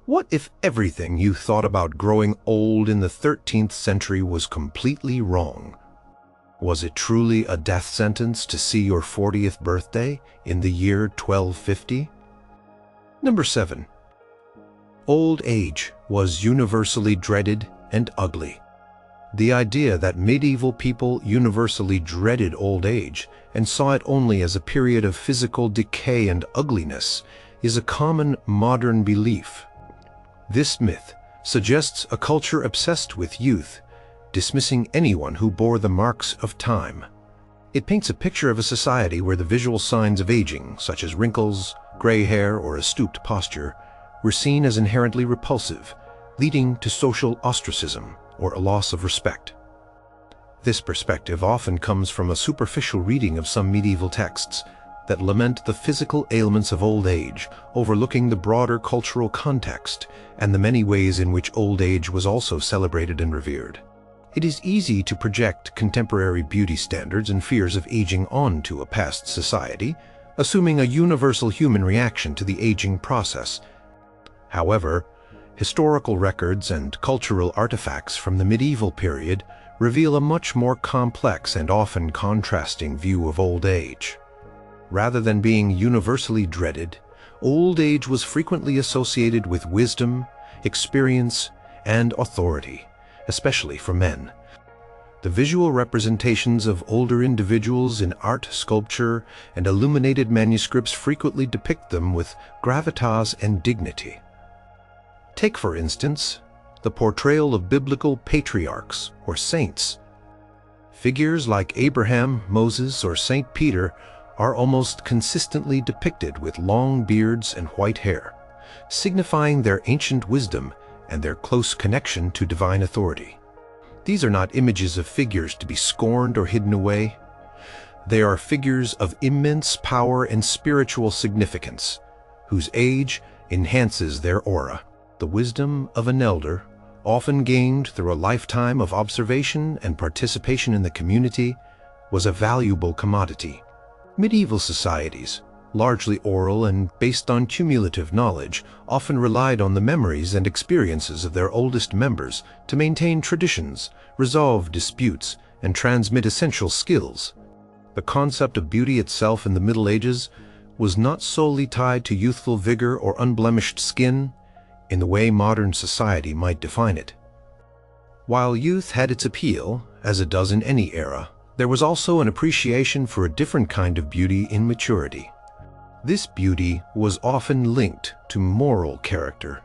What if everything you thought about growing old in the 13th century was completely wrong? Was it truly a death sentence to see your 40th birthday in the year 1250? Number 7. Old age was universally dreaded and ugly. The idea that medieval people universally dreaded old age and saw it only as a period of physical decay and ugliness is a common modern belief. This myth suggests a culture obsessed with youth, dismissing anyone who bore the marks of time. It paints a picture of a society where the visual signs of aging, such as wrinkles, gray hair, or a stooped posture, were seen as inherently repulsive, leading to social ostracism or a loss of respect. This perspective often comes from a superficial reading of some medieval texts that lament the physical ailments of old age, overlooking the broader cultural context and the many ways in which old age was also celebrated and revered. It is easy to project contemporary beauty standards and fears of aging onto a past society, assuming a universal human reaction to the aging process. However, historical records and cultural artifacts from the medieval period reveal a much more complex and often contrasting view of old age. Rather than being universally dreaded, old age was frequently associated with wisdom, experience, and authority, especially for men. The visual representations of older individuals in art, sculpture, and illuminated manuscripts frequently depict them with gravitas and dignity. Take, for instance, the portrayal of biblical patriarchs or saints. Figures like Abraham, Moses, or Saint Peter are almost consistently depicted with long beards and white hair, signifying their ancient wisdom and their close connection to divine authority. These are not images of figures to be scorned or hidden away. They are figures of immense power and spiritual significance, whose age enhances their aura. The wisdom of an elder, often gained through a lifetime of observation and participation in the community, was a valuable commodity. Medieval societies, largely oral and based on cumulative knowledge, often relied on the memories and experiences of their oldest members to maintain traditions, resolve disputes, and transmit essential skills. The concept of beauty itself in the Middle Ages was not solely tied to youthful vigor or unblemished skin, in the way modern society might define it. While youth had its appeal, as it does in any era, there was also an appreciation for a different kind of beauty in maturity. This beauty was often linked to moral character,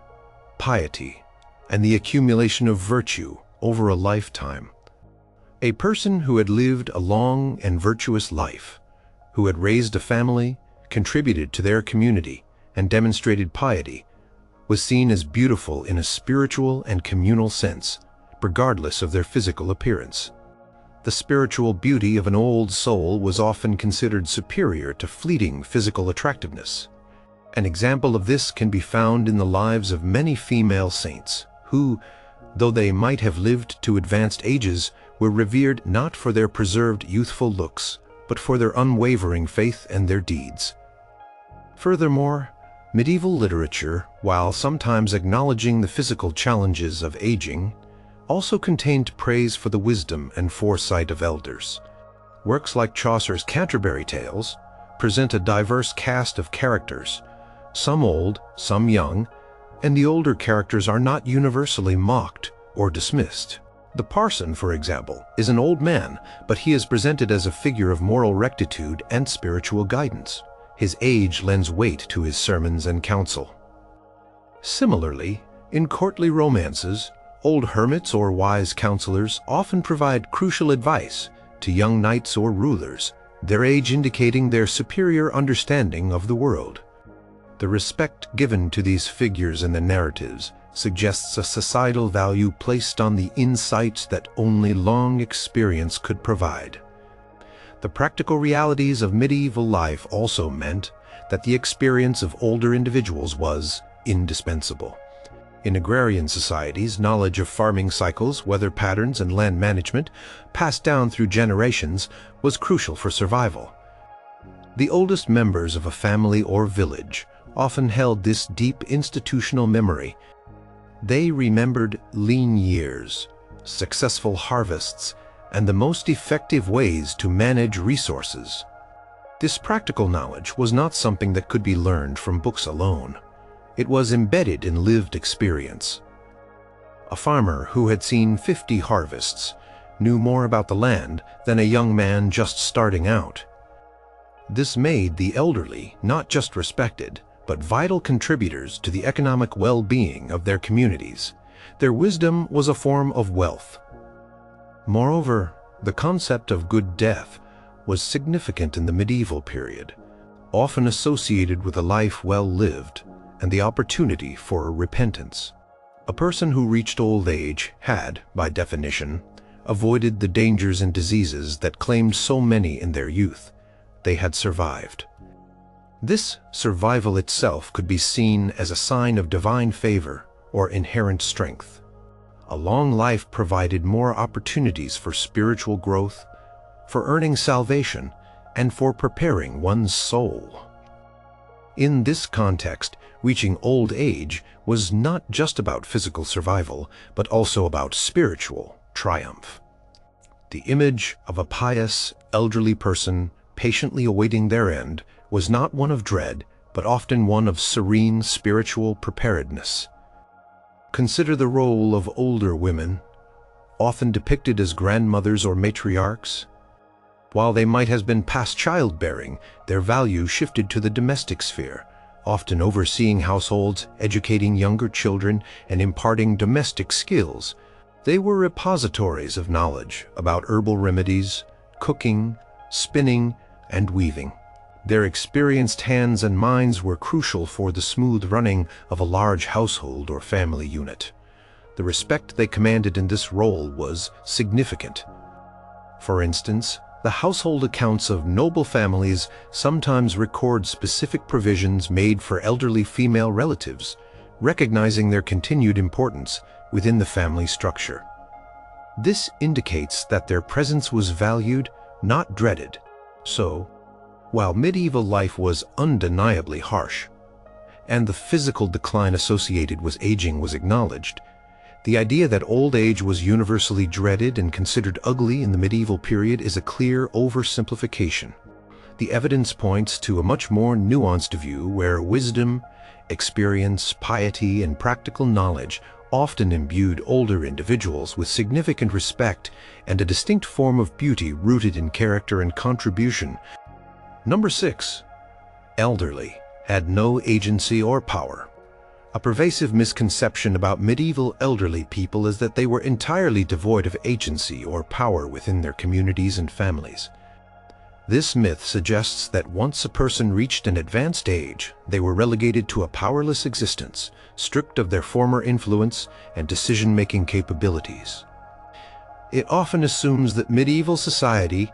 piety, and the accumulation of virtue over a lifetime. A person who had lived a long and virtuous life, who had raised a family, contributed to their community, and demonstrated piety, was seen as beautiful in a spiritual and communal sense, regardless of their physical appearance. The spiritual beauty of an old soul was often considered superior to fleeting physical attractiveness. An example of this can be found in the lives of many female saints who, though they might have lived to advanced ages, were revered not for their preserved youthful looks, but for their unwavering faith and their deeds. Furthermore, medieval literature, while sometimes acknowledging the physical challenges of aging, also contained praise for the wisdom and foresight of elders. Works like Chaucer's Canterbury Tales present a diverse cast of characters, some old, some young, and the older characters are not universally mocked or dismissed. The parson, for example, is an old man, but he is presented as a figure of moral rectitude and spiritual guidance. His age lends weight to his sermons and counsel. Similarly, in courtly romances, old hermits or wise counselors often provide crucial advice to young knights or rulers, their age indicating their superior understanding of the world. The respect given to these figures in the narratives suggests a societal value placed on the insights that only long experience could provide. The practical realities of medieval life also meant that the experience of older individuals was indispensable. In agrarian societies, knowledge of farming cycles, weather patterns, and land management, passed down through generations, was crucial for survival. The oldest members of a family or village often held this deep institutional memory. They remembered lean years, successful harvests, and the most effective ways to manage resources. This practical knowledge was not something that could be learned from books alone. It was embedded in lived experience. A farmer who had seen 50 harvests knew more about the land than a young man just starting out. This made the elderly not just respected, but vital contributors to the economic well-being of their communities. Their wisdom was a form of wealth. Moreover, the concept of good death was significant in the medieval period, often associated with a life well lived and the opportunity for repentance. A person who reached old age had, by definition, avoided the dangers and diseases that claimed so many in their youth. They had survived. This survival itself could be seen as a sign of divine favor or inherent strength. A long life provided more opportunities for spiritual growth, for earning salvation, and for preparing one's soul. In this context, reaching old age was not just about physical survival, but also about spiritual triumph. The image of a pious, elderly person patiently awaiting their end was not one of dread, but often one of serene spiritual preparedness. Consider the role of older women, often depicted as grandmothers or matriarchs. While they might have been past childbearing, their value shifted to the domestic sphere, often overseeing households, educating younger children, and imparting domestic skills. They were repositories of knowledge about herbal remedies, cooking, spinning, and weaving. Their experienced hands and minds were crucial for the smooth running of a large household or family unit. The respect they commanded in this role was significant. For instance, the household accounts of noble families sometimes record specific provisions made for elderly female relatives, recognizing their continued importance within the family structure. This indicates that their presence was valued, not dreaded. So, while medieval life was undeniably harsh, and the physical decline associated with aging was acknowledged, the idea that old age was universally dreaded and considered ugly in the medieval period is a clear oversimplification. The evidence points to a much more nuanced view where wisdom, experience, piety, and practical knowledge often imbued older individuals with significant respect and a distinct form of beauty rooted in character and contribution. Number 6. Elderly had no agency or power. A pervasive misconception about medieval elderly people is that they were entirely devoid of agency or power within their communities and families. This myth suggests that once a person reached an advanced age, they were relegated to a powerless existence, stripped of their former influence and decision-making capabilities. It often assumes that medieval society,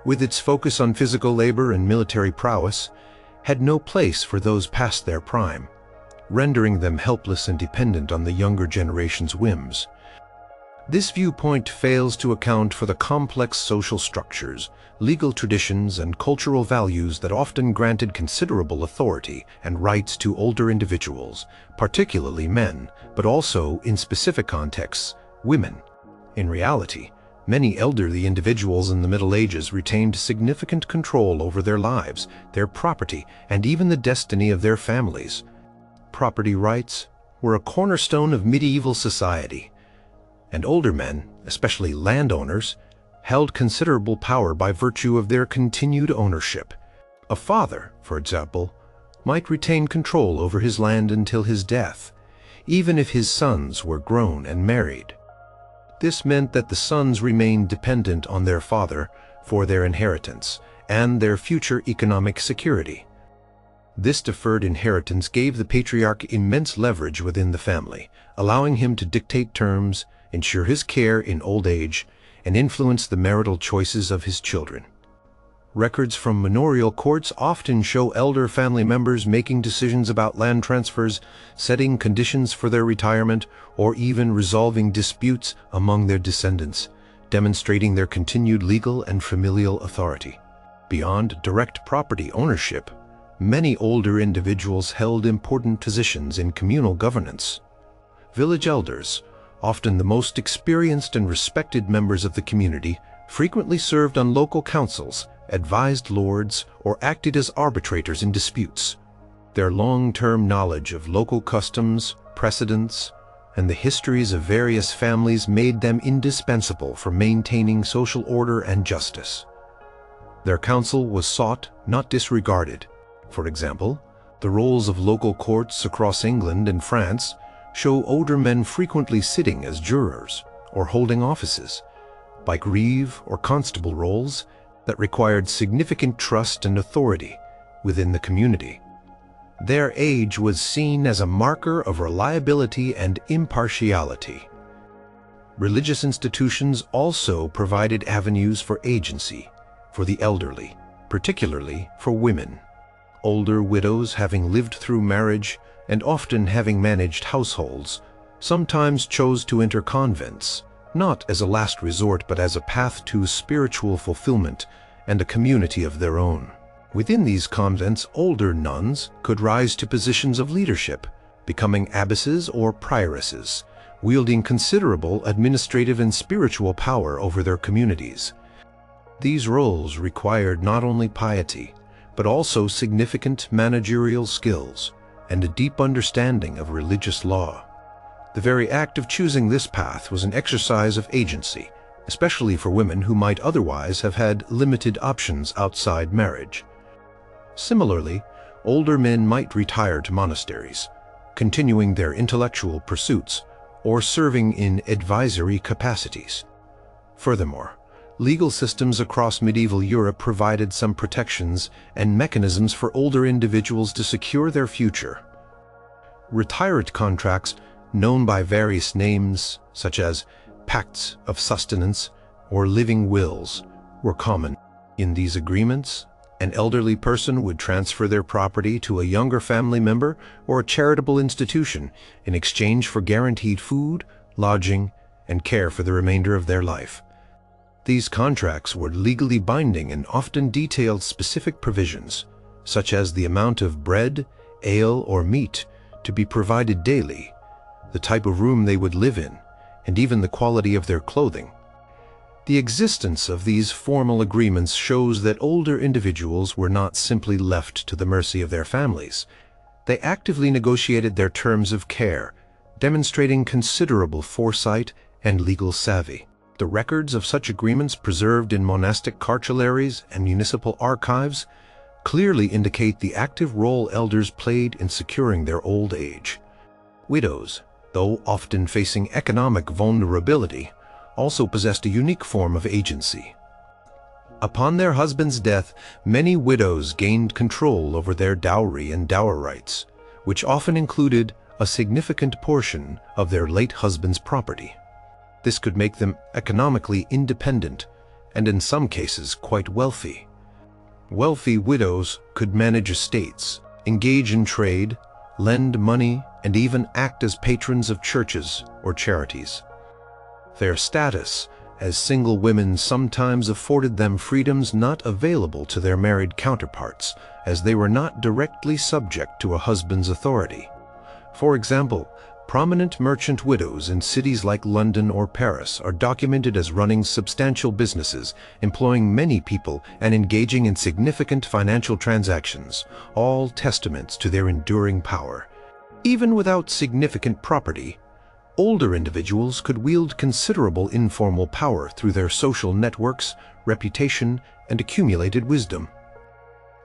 with its focus on physical labor and military prowess, had no place for those past their prime, rendering them helpless and dependent on the younger generation's whims. This viewpoint fails to account for the complex social structures, legal traditions, and cultural values that often granted considerable authority and rights to older individuals, particularly men, but also, in specific contexts, women. In reality, many elderly individuals in the Middle Ages retained significant control over their lives, their property, and even the destiny of their families. Property rights were a cornerstone of medieval society, and older men, especially landowners, held considerable power by virtue of their continued ownership. A father, for example, might retain control over his land until his death, even if his sons were grown and married. This meant that the sons remained dependent on their father for their inheritance and their future economic security. This deferred inheritance gave the patriarch immense leverage within the family, allowing him to dictate terms, ensure his care in old age, and influence the marital choices of his children. Records from manorial courts often show elder family members making decisions about land transfers, setting conditions for their retirement, or even resolving disputes among their descendants, demonstrating their continued legal and familial authority. Beyond direct property ownership, Many older individuals held important positions in communal governance. Village elders, often the most experienced and respected members of the community, frequently served on local councils, advised lords, or acted as arbitrators in disputes. Their long-term knowledge of local customs, precedents, and the histories of various families made them indispensable for maintaining social order and justice. Their counsel was sought, not disregarded. For example, the rolls of local courts across England and France show older men frequently sitting as jurors or holding offices, like reeve or constable roles that required significant trust and authority within the community. Their age was seen as a marker of reliability and impartiality. Religious institutions also provided avenues for agency for the elderly, particularly for women. Older widows, having lived through marriage and often having managed households, sometimes chose to enter convents, not as a last resort but as a path to spiritual fulfillment and a community of their own. Within these convents, older nuns could rise to positions of leadership, becoming abbesses or prioresses, wielding considerable administrative and spiritual power over their communities. These roles required not only piety, but also significant managerial skills and a deep understanding of religious law. The very act of choosing this path was an exercise of agency, especially for women who might otherwise have had limited options outside marriage. Similarly, older men might retire to monasteries, continuing their intellectual pursuits or serving in advisory capacities. Furthermore, legal systems across medieval Europe provided some protections and mechanisms for older individuals to secure their future. Retirement contracts, known by various names such as pacts of sustenance or living wills, were common. In these agreements, an elderly person would transfer their property to a younger family member or a charitable institution in exchange for guaranteed food, lodging, and care for the remainder of their life. These contracts were legally binding and often detailed specific provisions, such as the amount of bread, ale, or meat to be provided daily, the type of room they would live in, and even the quality of their clothing. The existence of these formal agreements shows that older individuals were not simply left to the mercy of their families. They actively negotiated their terms of care, demonstrating considerable foresight and legal savvy. The records of such agreements preserved in monastic cartularies and municipal archives clearly indicate the active role elders played in securing their old age. Widows, though often facing economic vulnerability, also possessed a unique form of agency. Upon their husband's death, many widows gained control over their dowry and dower rights, which often included a significant portion of their late husband's property. This could make them economically independent and in some cases quite wealthy. Wealthy widows could manage estates, engage in trade, lend money, and even act as patrons of churches or charities. Their status as single women sometimes afforded them freedoms not available to their married counterparts, as they were not directly subject to a husband's authority. For example, prominent merchant widows in cities like London or Paris are documented as running substantial businesses, employing many people and engaging in significant financial transactions, all testaments to their enduring power. Even without significant property, older individuals could wield considerable informal power through their social networks, reputation, and accumulated wisdom.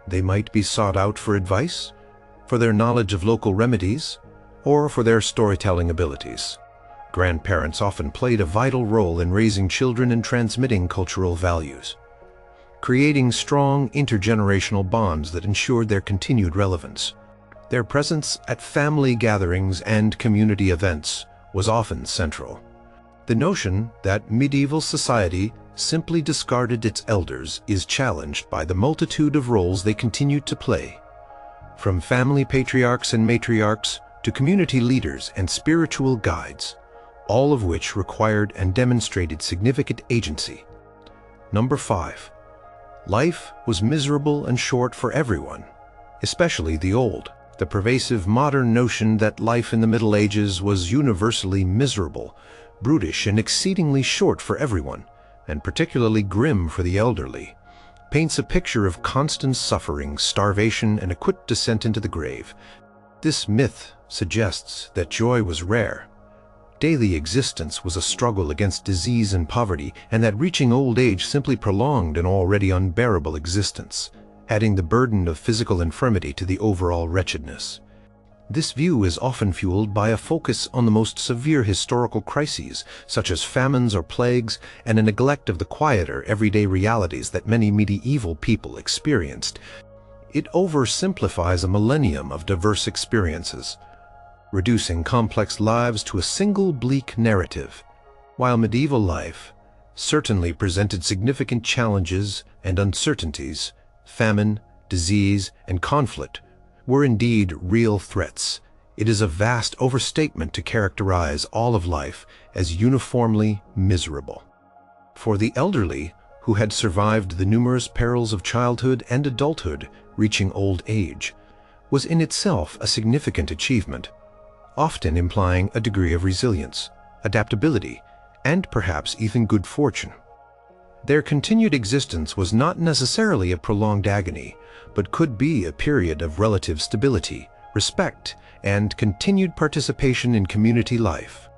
They might be sought out for advice, for their knowledge of local remedies, or for their storytelling abilities. Grandparents often played a vital role in raising children and transmitting cultural values, creating strong intergenerational bonds that ensured their continued relevance. Their presence at family gatherings and community events was often central. The notion that medieval society simply discarded its elders is challenged by the multitude of roles they continued to play. From family patriarchs and matriarchs to community leaders and spiritual guides, all of which required and demonstrated significant agency. Number 5. Life was miserable and short for everyone, especially the old. The pervasive modern notion that life in the Middle Ages was universally miserable, brutish, and exceedingly short for everyone, and particularly grim for the elderly, paints a picture of constant suffering, starvation, and a quick descent into the grave. This myth suggests that joy was rare. Daily existence was a struggle against disease and poverty, and that reaching old age simply prolonged an already unbearable existence, adding the burden of physical infirmity to the overall wretchedness. This view is often fueled by a focus on the most severe historical crises, such as famines or plagues, and a neglect of the quieter, everyday realities that many medieval people experienced. It oversimplifies a millennium of diverse experiences, reducing complex lives to a single bleak narrative. While medieval life certainly presented significant challenges and uncertainties, famine, disease, and conflict were indeed real threats. It is a vast overstatement to characterize all of life as uniformly miserable. For the elderly, who had survived the numerous perils of childhood and adulthood, reaching old age was in itself a significant achievement, often implying a degree of resilience, adaptability, and perhaps even good fortune. Their continued existence was not necessarily a prolonged agony, but could be a period of relative stability, respect, and continued participation in community life.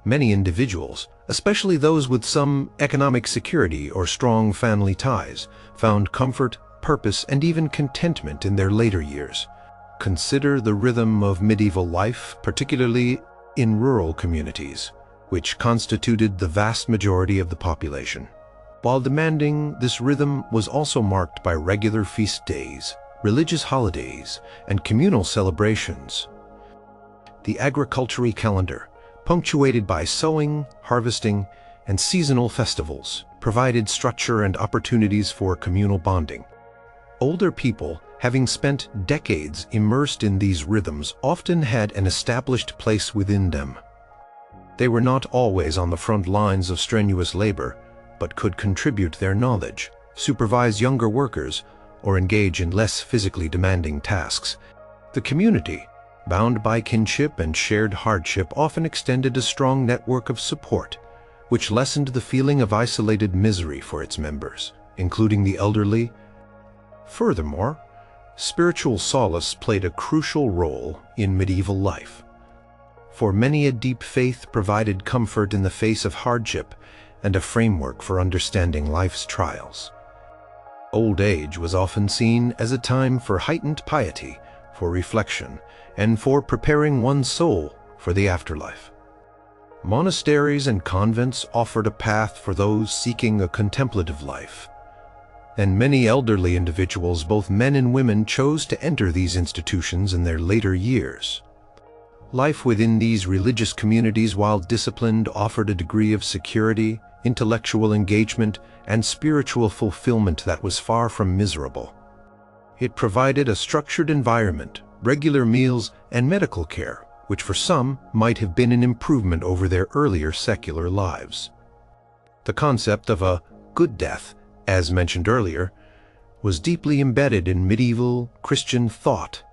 Many individuals, especially those with some economic security or strong family ties, found comfort, purpose, and even contentment in their later years. Consider the rhythm of medieval life, particularly in rural communities, which constituted the vast majority of the population. While demanding, this rhythm was also marked by regular feast days, religious holidays, and communal celebrations. The agricultural calendar, punctuated by sowing, harvesting, and seasonal festivals, provided structure and opportunities for communal bonding. Older people, having spent decades immersed in these rhythms, often had an established place within them. They were not always on the front lines of strenuous labor, but could contribute their knowledge, supervise younger workers, or engage in less physically demanding tasks. The community, bound by kinship and shared hardship, often extended a strong network of support, which lessened the feeling of isolated misery for its members, including the elderly. Furthermore, spiritual solace played a crucial role in medieval life. For many, a deep faith provided comfort in the face of hardship and a framework for understanding life's trials. Old age was often seen as a time for heightened piety, for reflection, and for preparing one's soul for the afterlife. Monasteries and convents offered a path for those seeking a contemplative life, and many elderly individuals, both men and women, chose to enter these institutions in their later years. Life within these religious communities, while disciplined, offered a degree of security, intellectual engagement, and spiritual fulfillment that was far from miserable. It provided a structured environment, regular meals, and medical care, which for some might have been an improvement over their earlier secular lives. The concept of a good death, as mentioned earlier, was deeply embedded in medieval Christian thought.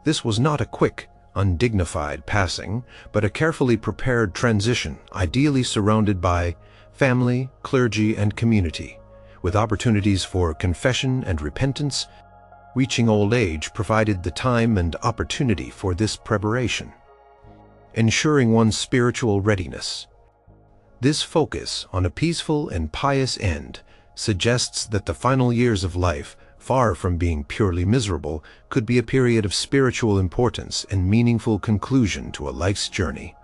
This was not a quick, undignified passing, but a carefully prepared transition, ideally surrounded by family, clergy, and community, with opportunities for confession and repentance. Reaching old age provided the time and opportunity for this preparation, ensuring one's spiritual readiness. This focus on a peaceful and pious end suggests that the final years of life, far from being purely miserable, could be a period of spiritual importance and meaningful conclusion to a life's journey.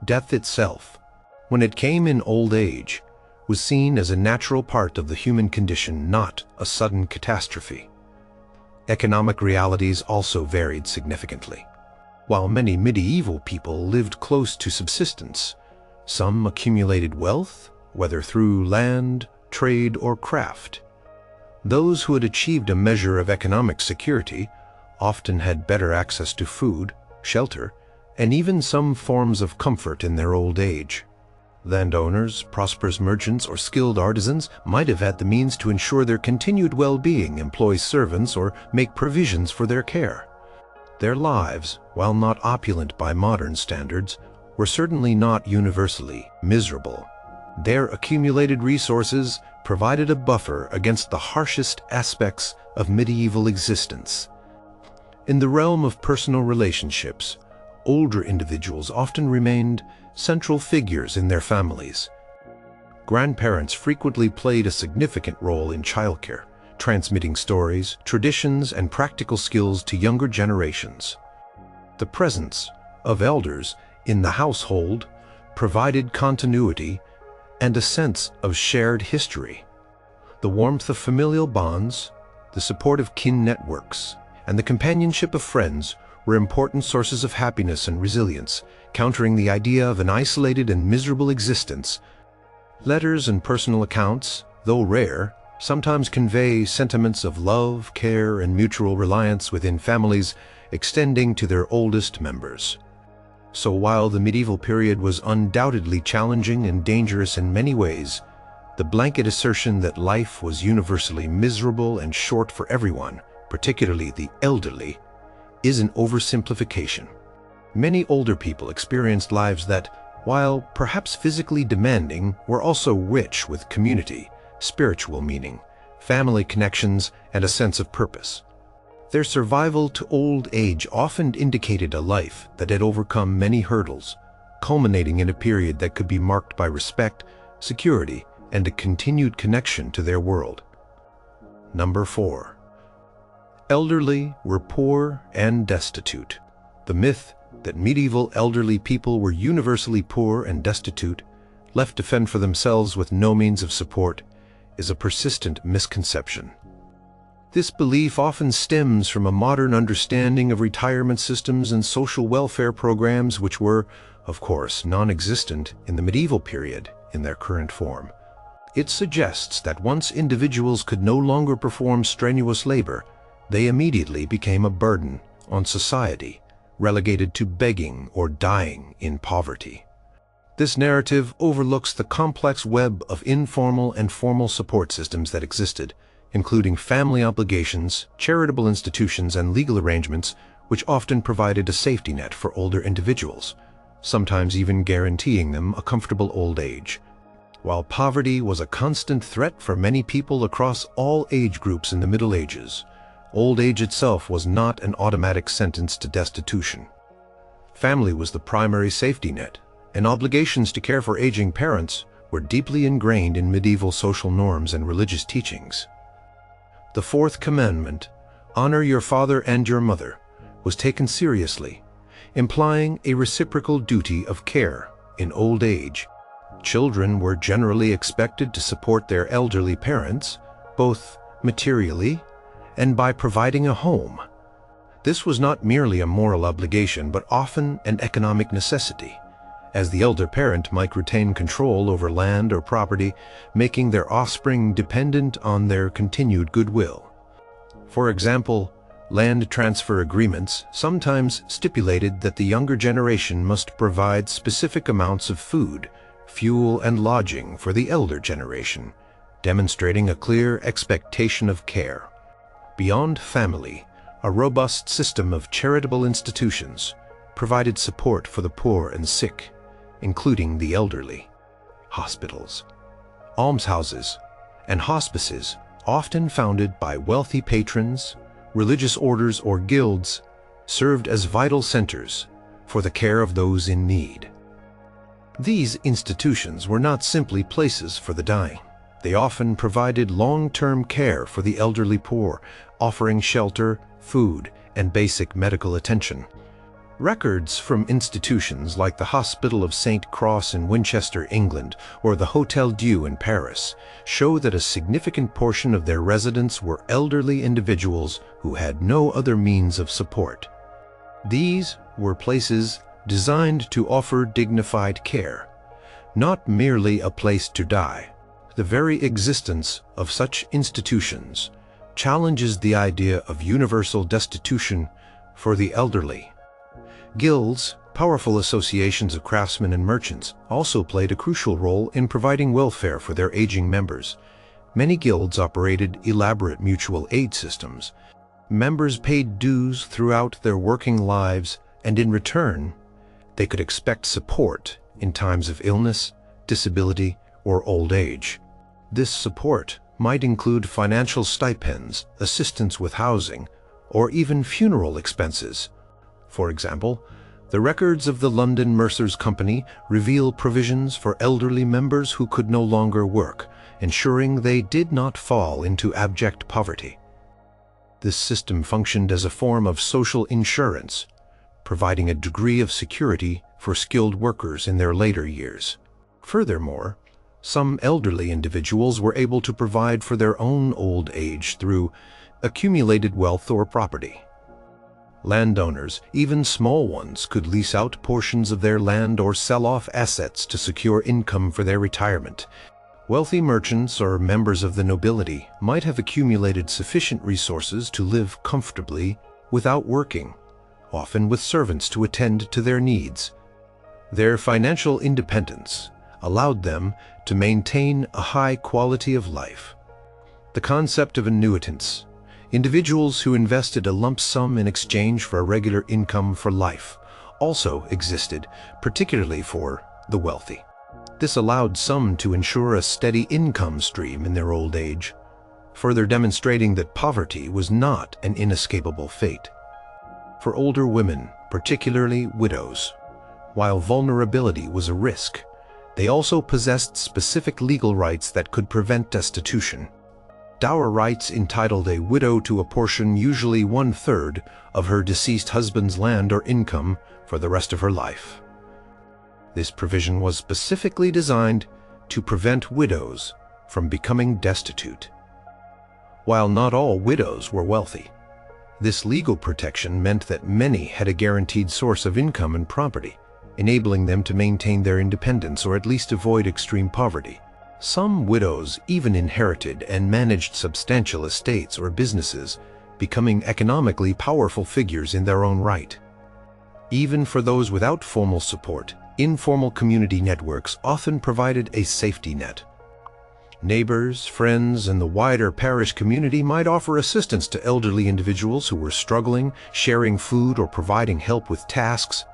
Death itself, when it came in old age, was seen as a natural part of the human condition, not a sudden catastrophe. Economic realities also varied significantly. While many medieval people lived close to subsistence, some accumulated wealth, whether through land, trade, or craft. Those who had achieved a measure of economic security often had better access to food, shelter, and even some forms of comfort in their old age. Landowners, prosperous merchants, or skilled artisans might have had the means to ensure their continued well-being, employ servants, or make provisions for their care. Their lives, while not opulent by modern standards, were certainly not universally miserable. Their accumulated resources provided a buffer against the harshest aspects of medieval existence. In the realm of personal relationships, older individuals often remained central figures in their families. Grandparents frequently played a significant role in childcare, transmitting stories, traditions, and practical skills to younger generations. The presence of elders in the household provided continuity and a sense of shared history. The warmth of familial bonds, the support of kin networks, and the companionship of friends were important sources of happiness and resilience, countering the idea of an isolated and miserable existence. Letters and personal accounts, though rare, sometimes convey sentiments of love, care, and mutual reliance within families, extending to their oldest members. So while the medieval period was undoubtedly challenging and dangerous in many ways, the blanket assertion that life was universally miserable and short for everyone, particularly the elderly, is an oversimplification. Many older people experienced lives that, while perhaps physically demanding, were also rich with community, spiritual meaning, family connections, and a sense of purpose. Their survival to old age often indicated a life that had overcome many hurdles, culminating in a period that could be marked by respect, security, and a continued connection to their world. Number 4. Elderly were poor and destitute. The myth that medieval elderly people were universally poor and destitute, left to fend for themselves with no means of support, is a persistent misconception. This belief often stems from a modern understanding of retirement systems and social welfare programs which were, of course, non-existent in the medieval period in their current form. It suggests that once individuals could no longer perform strenuous labor, they immediately became a burden on society, relegated to begging or dying in poverty. This narrative overlooks the complex web of informal and formal support systems that existed, including family obligations, charitable institutions, and legal arrangements, which often provided a safety net for older individuals, sometimes even guaranteeing them a comfortable old age. While poverty was a constant threat for many people across all age groups in the Middle Ages, old age itself was not an automatic sentence to destitution. Family was the primary safety net, and obligations to care for aging parents were deeply ingrained in medieval social norms and religious teachings. The fourth commandment, "Honor your father and your mother," was taken seriously, implying a reciprocal duty of care in old age. Children were generally expected to support their elderly parents, both materially and by providing a home. This was not merely a moral obligation, but often an economic necessity, as the elder parent might retain control over land or property, making their offspring dependent on their continued goodwill. For example, land transfer agreements sometimes stipulated that the younger generation must provide specific amounts of food, fuel, and lodging for the elder generation, demonstrating a clear expectation of care. Beyond family, a robust system of charitable institutions provided support for the poor and sick, including the elderly. Hospitals, almshouses, and hospices, often founded by wealthy patrons, religious orders, or guilds, served as vital centers for the care of those in need. These institutions were not simply places for the dying. They often provided long-term care for the elderly poor, offering shelter, food, and basic medical attention. Records from institutions like the Hospital of St. Cross in Winchester, England, or the Hôtel Dieu in Paris show that a significant portion of their residents were elderly individuals who had no other means of support. These were places designed to offer dignified care, not merely a place to die. The very existence of such institutions challenges the idea of universal destitution for the elderly. Guilds, Powerful associations of craftsmen and merchants also played a crucial role in providing welfare for their aging members. Many guilds operated elaborate mutual aid systems. Members paid dues throughout their working lives, and in return, they could expect support in times of illness, disability, or old age. This support might include financial stipends, assistance with housing, or even funeral expenses. For example, the records of the London Mercers Company reveal provisions for elderly members who could no longer work, ensuring they did not fall into abject poverty. This system functioned as a form of social insurance, providing a degree of security for skilled workers in their later years. Furthermore, some elderly individuals were able to provide for their own old age through accumulated wealth or property. Landowners, even small ones, could lease out portions of their land or sell off assets to secure income for their retirement. Wealthy merchants or members of the nobility might have accumulated sufficient resources to live comfortably without working, often with servants to attend to their needs. Their financial independence allowed them to maintain a high quality of life. The concept of annuitants, individuals who invested a lump sum in exchange for a regular income for life, also existed, particularly for the wealthy. This allowed some to ensure a steady income stream in their old age, further demonstrating that poverty was not an inescapable fate. For older women, particularly widows, while vulnerability was a risk, they also possessed specific legal rights that could prevent destitution. Dower rights entitled a widow to apportion usually 1/3 of her deceased husband's land or income for the rest of her life. This provision was specifically designed to prevent widows from becoming destitute. While not all widows were wealthy, this legal protection meant that many had a guaranteed source of income and property, enabling them to maintain their independence or at least avoid extreme poverty. Some widows even inherited and managed substantial estates or businesses, becoming economically powerful figures in their own right. Even for those without formal support, informal community networks often provided a safety net. Neighbors, friends, and the wider parish community might offer assistance to elderly individuals who were struggling, sharing food or providing help with tasks.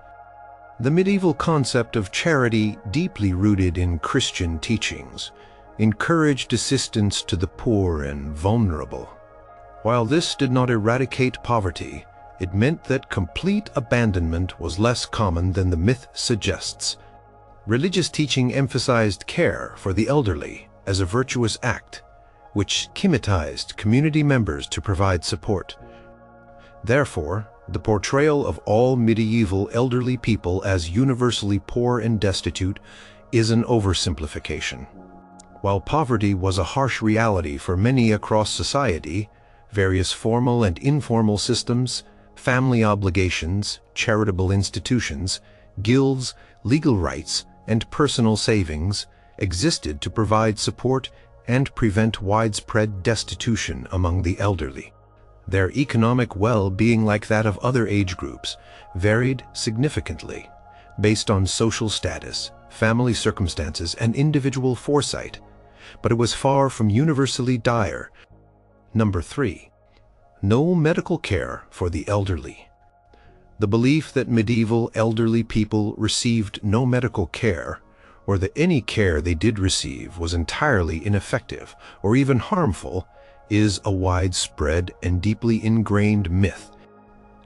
The medieval concept of charity, deeply rooted in Christian teachings, encouraged assistance to the poor and vulnerable. While this did not eradicate poverty, it meant that complete abandonment was less common than the myth suggests. Religious teaching emphasized care for the elderly as a virtuous act, which chimatized community members to provide support. Therefore, the portrayal of all medieval elderly people as universally poor and destitute is an oversimplification. While poverty was a harsh reality for many across society, various formal and informal systems, family obligations, charitable institutions, guilds, legal rights, and personal savings existed to provide support and prevent widespread destitution among the elderly. Their economic well-being, like that of other age groups, varied significantly based on social status, family circumstances, and individual foresight, but it was far from universally dire. Number 3. No medical care for the elderly. The belief that medieval elderly people received no medical care, or that any care they did receive was entirely ineffective or even harmful, is a widespread and deeply ingrained myth.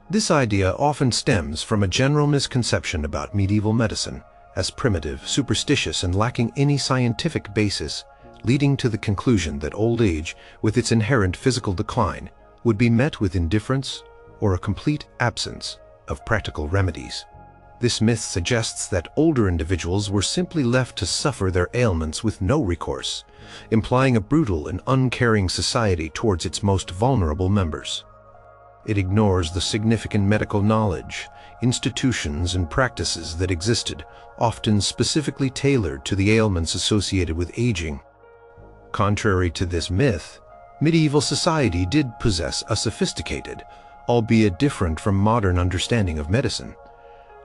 This idea often stems from a general misconception about medieval medicine as primitive, superstitious, and lacking any scientific basis, leading to the conclusion that old age, with its inherent physical decline, would be met with indifference or a complete absence of practical remedies. This myth suggests that older individuals were simply left to suffer their ailments with no recourse, implying a brutal and uncaring society towards its most vulnerable members. It ignores the significant medical knowledge, institutions, and practices that existed, often specifically tailored to the ailments associated with aging. Contrary to this myth, medieval society did possess a sophisticated, albeit different from modern understanding of medicine.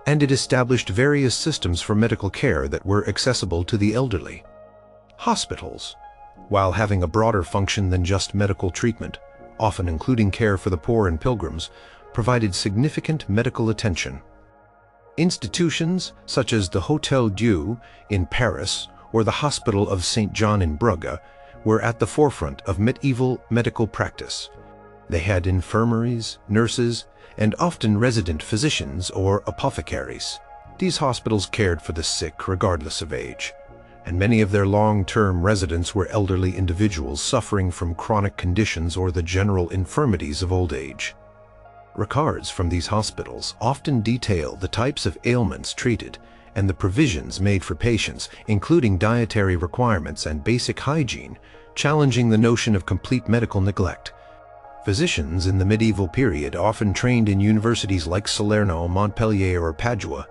and it established various systems for medical care that were accessible to the elderly. Hospitals, while having a broader function than just medical treatment, often including care for the poor and pilgrims, provided significant medical attention. Institutions such as the Hôtel Dieu in Paris or the Hospital of St. John in Brugge were at the forefront of medieval medical practice. They had infirmaries, nurses, and often resident physicians or apothecaries. These hospitals cared for the sick regardless of age, and many of their long-term residents were elderly individuals suffering from chronic conditions or the general infirmities of old age. Records from these hospitals often detail the types of ailments treated and the provisions made for patients, including dietary requirements and basic hygiene, challenging the notion of complete medical neglect. Physicians in the medieval period, often trained in universities like Salerno, Montpellier, or Padua,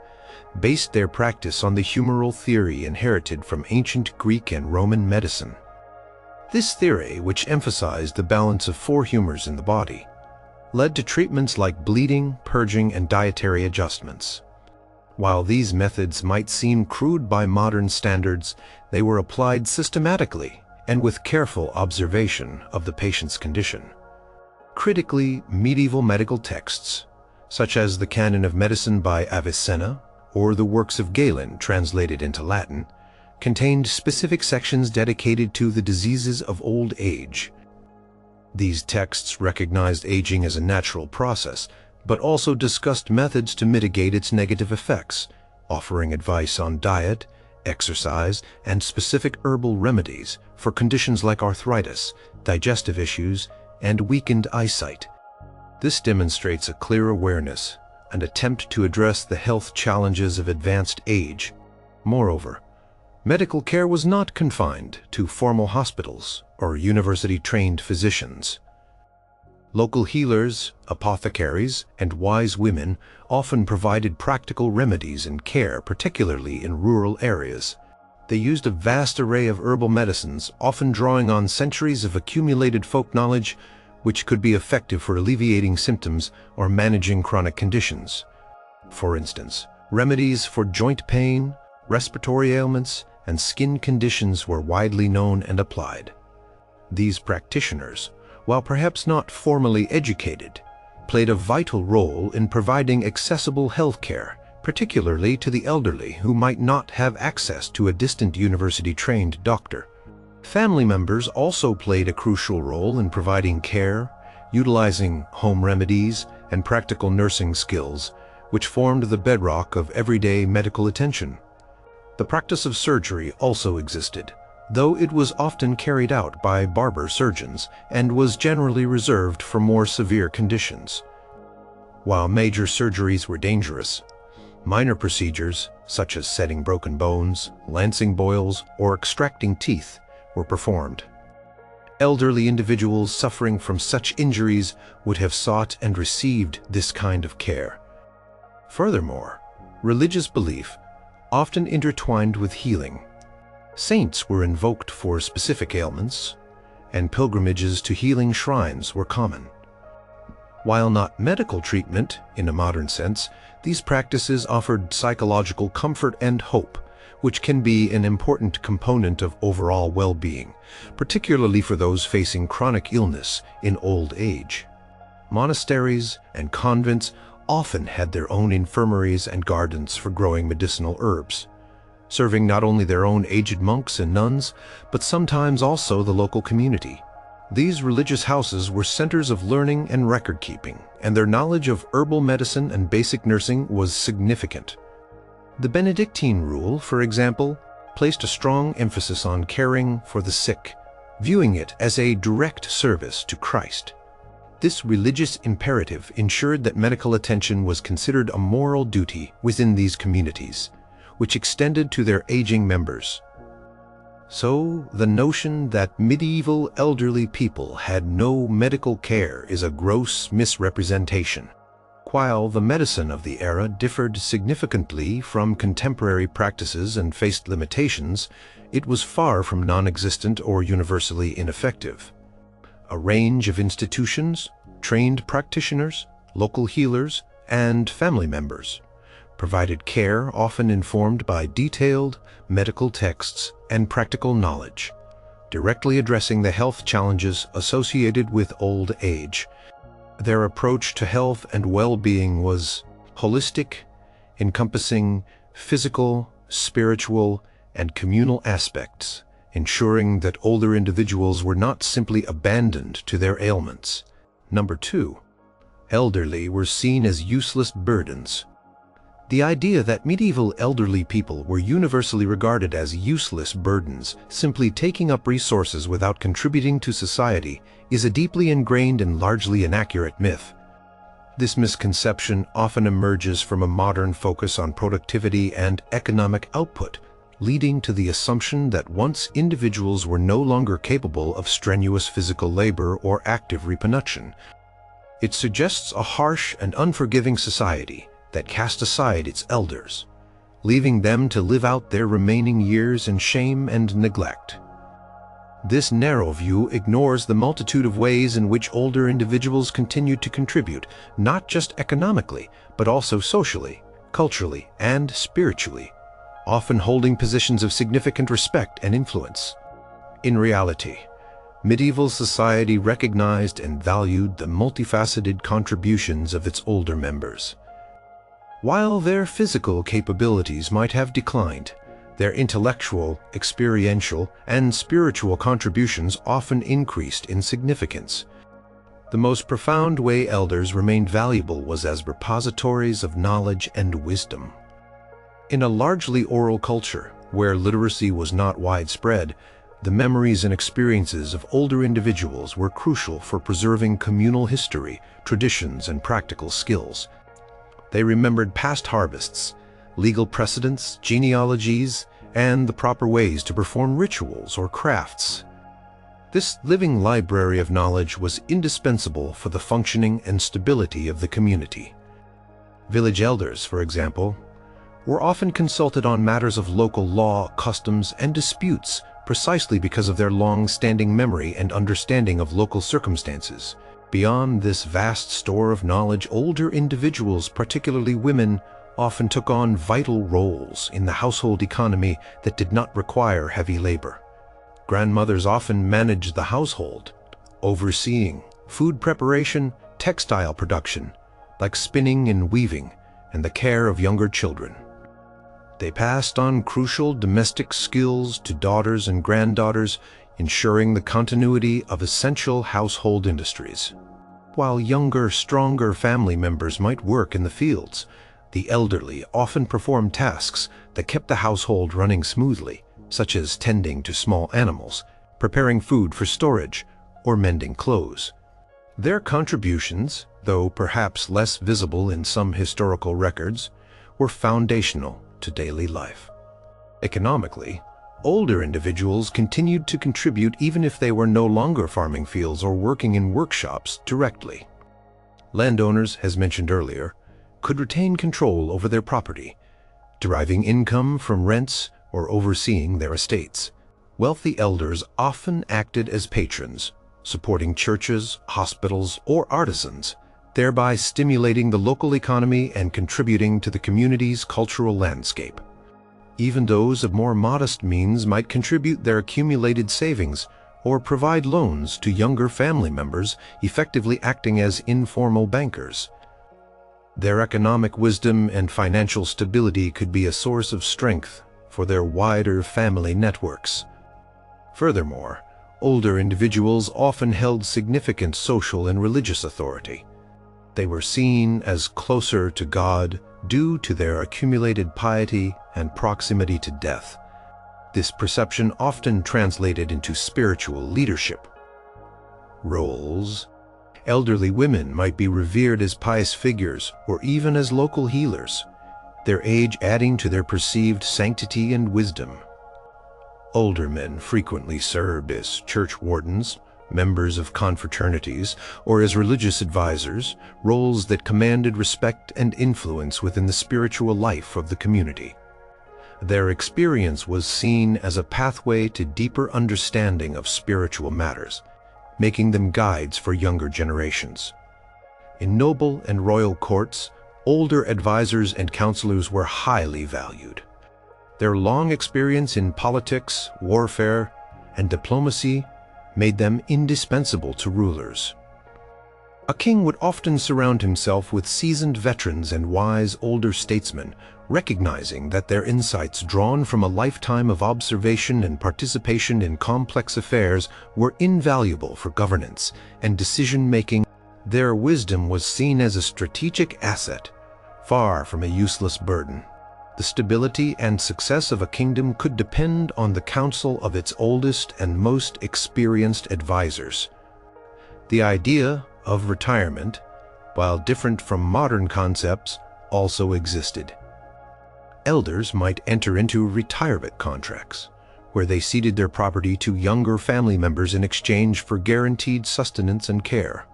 based their practice on the humoral theory inherited from ancient Greek and Roman medicine. This theory, which emphasized the balance of four humors in the body, led to treatments like bleeding, purging, and dietary adjustments. While these methods might seem crude by modern standards, they were applied systematically and with careful observation of the patient's condition. Critically, medieval medical texts, such as the Canon of Medicine by Avicenna or the works of Galen translated into Latin, contained specific sections dedicated to the diseases of old age. These texts recognized aging as a natural process, but also discussed methods to mitigate its negative effects, offering advice on diet, exercise, and specific herbal remedies for conditions like arthritis, digestive issues, and weakened eyesight. This demonstrates a clear awareness and attempt to address the health challenges of advanced age. Moreover, medical care was not confined to formal hospitals or university-trained physicians. Local healers, apothecaries, and wise women often provided practical remedies and care, particularly in rural areas. They used a vast array of herbal medicines, often drawing on centuries of accumulated folk knowledge, which could be effective for alleviating symptoms or managing chronic conditions. For instance, remedies for joint pain, respiratory ailments, and skin conditions were widely known and applied. These practitioners, while perhaps not formally educated, played a vital role in providing accessible health care, particularly to the elderly who might not have access to a distant university-trained doctor. Family members also played a crucial role in providing care, utilizing home remedies and practical nursing skills, which formed the bedrock of everyday medical attention. The practice of surgery also existed, though it was often carried out by barber surgeons and was generally reserved for more severe conditions. While major surgeries were dangerous, minor procedures, such as setting broken bones, lancing boils, or extracting teeth, were performed. Elderly individuals suffering from such injuries would have sought and received this kind of care. Furthermore, religious belief often intertwined with healing. Saints were invoked for specific ailments, and pilgrimages to healing shrines were common. While not medical treatment in a modern sense, these practices offered psychological comfort and hope, which can be an important component of overall well-being, particularly for those facing chronic illness in old age. Monasteries and convents often had their own infirmaries and gardens for growing medicinal herbs, serving not only their own aged monks and nuns, but sometimes also the local community. These religious houses were centers of learning and record-keeping, and their knowledge of herbal medicine and basic nursing was significant. The Benedictine rule, for example, placed a strong emphasis on caring for the sick, viewing it as a direct service to Christ. This religious imperative ensured that medical attention was considered a moral duty within these communities, which extended to their aging members. So, the notion that medieval elderly people had no medical care is a gross misrepresentation. While the medicine of the era differed significantly from contemporary practices and faced limitations, it was far from non-existent or universally ineffective. A range of institutions, trained practitioners, local healers, and family members provided care often informed by detailed medical texts and practical knowledge, directly addressing the health challenges associated with old age. Their approach to health and well-being was holistic, encompassing physical, spiritual, and communal aspects, ensuring that older individuals were not simply abandoned to their ailments. Number 2. Elderly were seen as useless burdens. The idea that medieval elderly people were universally regarded as useless burdens, simply taking up resources without contributing to society, is a deeply ingrained and largely inaccurate myth. This misconception often emerges from a modern focus on productivity and economic output, leading to the assumption that once individuals were no longer capable of strenuous physical labor or active reproduction. It suggests a harsh and unforgiving society that cast aside its elders, leaving them to live out their remaining years in shame and neglect. This narrow view ignores the multitude of ways in which older individuals continue to contribute, not just economically, but also socially, culturally, and spiritually, often holding positions of significant respect and influence. In reality, medieval society recognized and valued the multifaceted contributions of its older members. While their physical capabilities might have declined, their intellectual, experiential, and spiritual contributions often increased in significance. The most profound way elders remained valuable was as repositories of knowledge and wisdom. In a largely oral culture, where literacy was not widespread, the memories and experiences of older individuals were crucial for preserving communal history, traditions, and practical skills. They remembered past harvests, legal precedents, genealogies, and the proper ways to perform rituals or crafts. This living library of knowledge was indispensable for the functioning and stability of the community. Village elders, for example, were often consulted on matters of local law, customs, and disputes precisely because of their long-standing memory and understanding of local circumstances. Beyond this vast store of knowledge, older individuals, particularly women, often took on vital roles in the household economy that did not require heavy labor. Grandmothers often managed the household, overseeing food preparation, textile production, like spinning and weaving, and the care of younger children. They passed on crucial domestic skills to daughters and granddaughters, ensuring the continuity of essential household industries. While younger, stronger family members might work in the fields, the elderly often performed tasks that kept the household running smoothly, such as tending to small animals, preparing food for storage, or mending clothes. Their contributions, though perhaps less visible in some historical records, were foundational to daily life. Economically, older individuals continued to contribute even if they were no longer farming fields or working in workshops directly. Landowners, as mentioned earlier, could retain control over their property, deriving income from rents or overseeing their estates. Wealthy elders often acted as patrons, supporting churches, hospitals, or artisans, thereby stimulating the local economy and contributing to the community's cultural landscape. Even those of more modest means might contribute their accumulated savings or provide loans to younger family members, effectively acting as informal bankers. Their economic wisdom and financial stability could be a source of strength for their wider family networks. Furthermore, older individuals often held significant social and religious authority. They were seen as closer to God due to their accumulated piety and proximity to death. This perception often translated into spiritual leadership roles. Elderly women might be revered as pious figures or even as local healers, their age adding to their perceived sanctity and wisdom. Older men frequently served as church wardens, members of confraternities, or as religious advisors, roles that commanded respect and influence within the spiritual life of the community. Their experience was seen as a pathway to deeper understanding of spiritual matters, making them guides for younger generations. In noble and royal courts, older advisors and counselors were highly valued. Their long experience in politics, warfare, and diplomacy made them indispensable to rulers. A king would often surround himself with seasoned veterans and wise older statesmen, recognizing that their insights drawn from a lifetime of observation and participation in complex affairs were invaluable for governance and decision-making. Their wisdom was seen as a strategic asset, far from a useless burden. The stability and success of a kingdom could depend on the counsel of its oldest and most experienced advisors. The idea of retirement, while different from modern concepts, also existed. Elders might enter into retirement contracts, where they ceded their property to younger family members in exchange for guaranteed sustenance and care.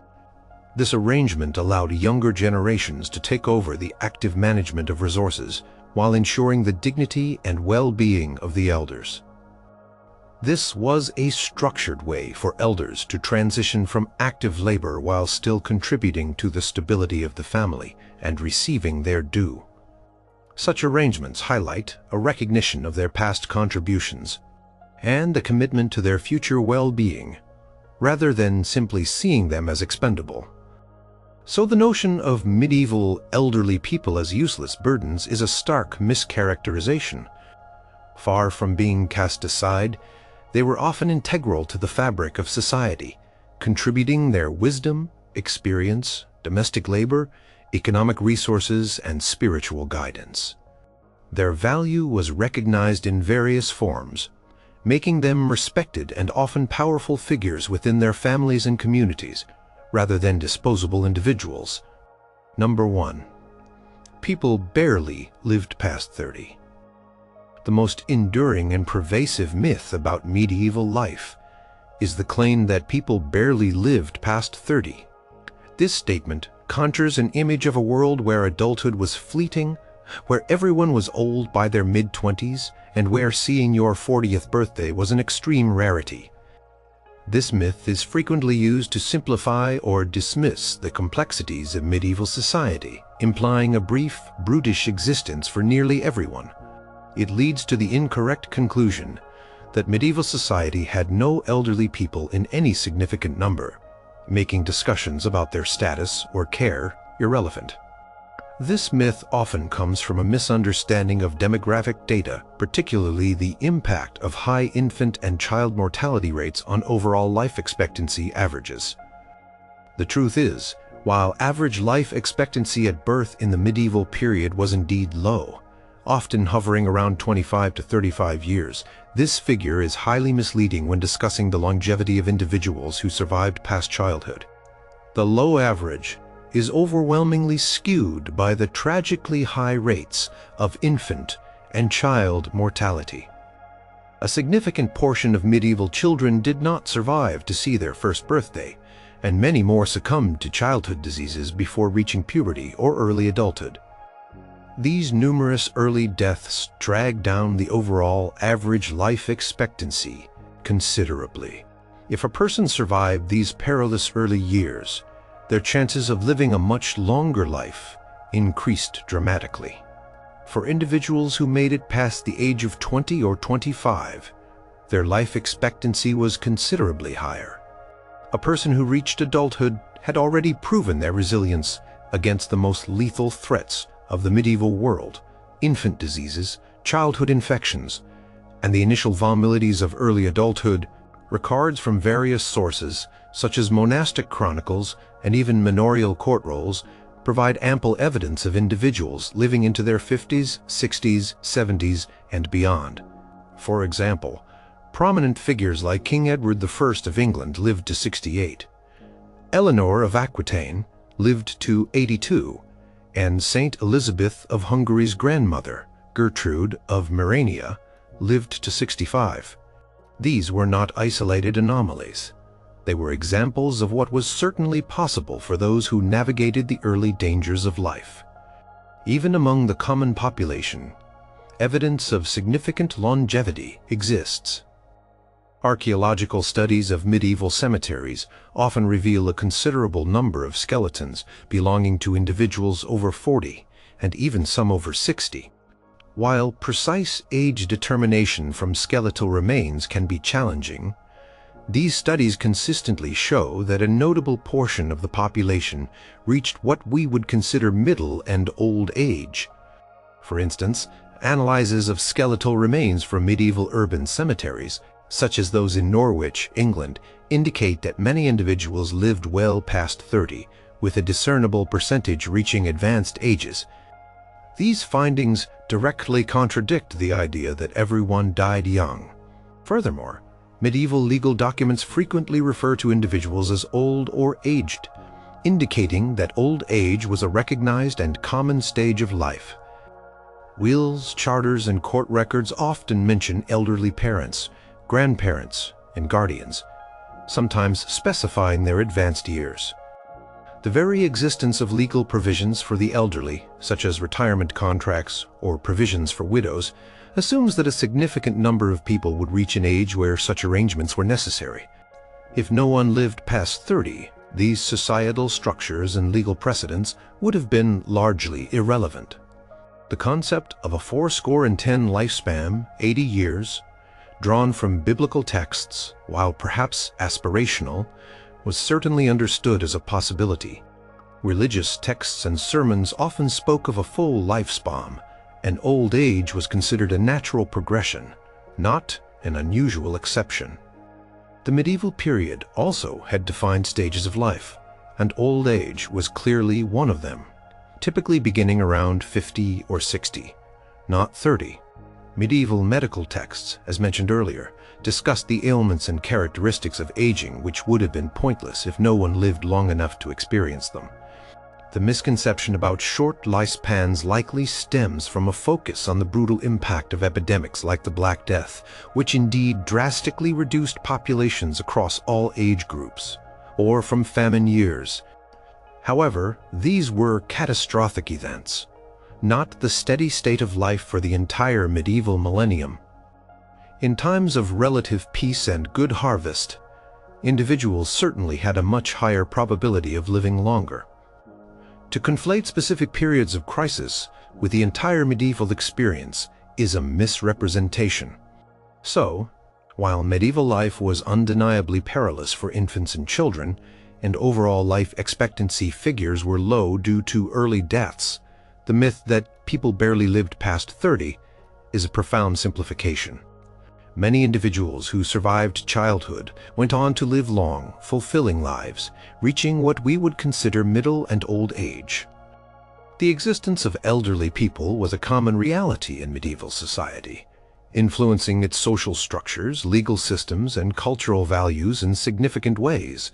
This arrangement allowed younger generations to take over the active management of resources, while ensuring the dignity and well-being of the elders. This was a structured way for elders to transition from active labor while still contributing to the stability of the family and receiving their due. Such arrangements highlight a recognition of their past contributions and a commitment to their future well-being, rather than simply seeing them as expendable. So the notion of medieval elderly people as useless burdens is a stark mischaracterization. Far from being cast aside, they were often integral to the fabric of society, contributing their wisdom, experience, domestic labor, economic resources, and spiritual guidance. Their value was recognized in various forms, making them respected and often powerful figures within their families and communities, rather than disposable individuals. Number 1. People barely lived past 30. The most enduring and pervasive myth about medieval life is the claim that people barely lived past 30. This statement conjures an image of a world where adulthood was fleeting, where everyone was old by their mid-20s, and where seeing your 40th birthday was an extreme rarity. This myth is frequently used to simplify or dismiss the complexities of medieval society, implying a brief, brutish existence for nearly everyone. It leads to the incorrect conclusion that medieval society had no elderly people in any significant number, making discussions about their status or care irrelevant. This myth often comes from a misunderstanding of demographic data, particularly the impact of high infant and child mortality rates on overall life expectancy averages. The truth is, while average life expectancy at birth in the medieval period was indeed low, often hovering around 25 to 35 years, this figure is highly misleading when discussing the longevity of individuals who survived past childhood. The low average is overwhelmingly skewed by the tragically high rates of infant and child mortality. A significant portion of medieval children did not survive to see their first birthday, and many more succumbed to childhood diseases before reaching puberty or early adulthood. These numerous early deaths drag down the overall average life expectancy considerably. If a person survived these perilous early years, their chances of living a much longer life increased dramatically. For individuals who made it past the age of 20 or 25, their life expectancy was considerably higher. A person who reached adulthood had already proven their resilience against the most lethal threats of the medieval world: infant diseases, childhood infections, and the initial vulnerabilities of early adulthood. Records from various sources, such as monastic chronicles and even manorial court rolls, provide ample evidence of individuals living into their 50s, 60s, 70s, and beyond. For example, prominent figures like King Edward I of England lived to 68, Eleanor of Aquitaine lived to 82, and Saint Elizabeth of Hungary's grandmother, Gertrude of Merania, lived to 65. These were not isolated anomalies. They were examples of what was certainly possible for those who navigated the early dangers of life. Even among the common population, evidence of significant longevity exists. Archaeological studies of medieval cemeteries often reveal a considerable number of skeletons belonging to individuals over 40, and even some over 60. While precise age determination from skeletal remains can be challenging, these studies consistently show that a notable portion of the population reached what we would consider middle and old age. For instance, analyses of skeletal remains from medieval urban cemeteries, such as those in Norwich, England, indicate that many individuals lived well past 30, with a discernible percentage reaching advanced ages. These findings directly contradict the idea that everyone died young. Furthermore, medieval legal documents frequently refer to individuals as old or aged, indicating that old age was a recognized and common stage of life. Wills, charters, and court records often mention elderly parents, grandparents, and guardians, sometimes specifying their advanced years. The very existence of legal provisions for the elderly, such as retirement contracts or provisions for widows, assumes that a significant number of people would reach an age where such arrangements were necessary. If no one lived past 30, these societal structures and legal precedents would have been largely irrelevant. The concept of a 80 lifespan, 80 years, drawn from biblical texts, while perhaps aspirational, was certainly understood as a possibility. Religious texts and sermons often spoke of a full lifespan, and old age was considered a natural progression, not an unusual exception. The medieval period also had defined stages of life, and old age was clearly one of them, typically beginning around 50 or 60, not 30. Medieval medical texts, as mentioned earlier, discussed the ailments and characteristics of aging which would have been pointless if no one lived long enough to experience them. The misconception about short lifespans likely stems from a focus on the brutal impact of epidemics like the Black Death, which indeed drastically reduced populations across all age groups, or from famine years. However, these were catastrophic events, not the steady state of life for the entire medieval millennium. In times of relative peace and good harvest, individuals certainly had a much higher probability of living longer. To conflate specific periods of crisis with the entire medieval experience is a misrepresentation. So, while medieval life was undeniably perilous for infants and children, and overall life expectancy figures were low due to early deaths, the myth that people barely lived past 30 is a profound simplification. Many individuals who survived childhood went on to live long, fulfilling lives, reaching what we would consider middle and old age. The existence of elderly people was a common reality in medieval society, influencing its social structures, legal systems, and cultural values in significant ways.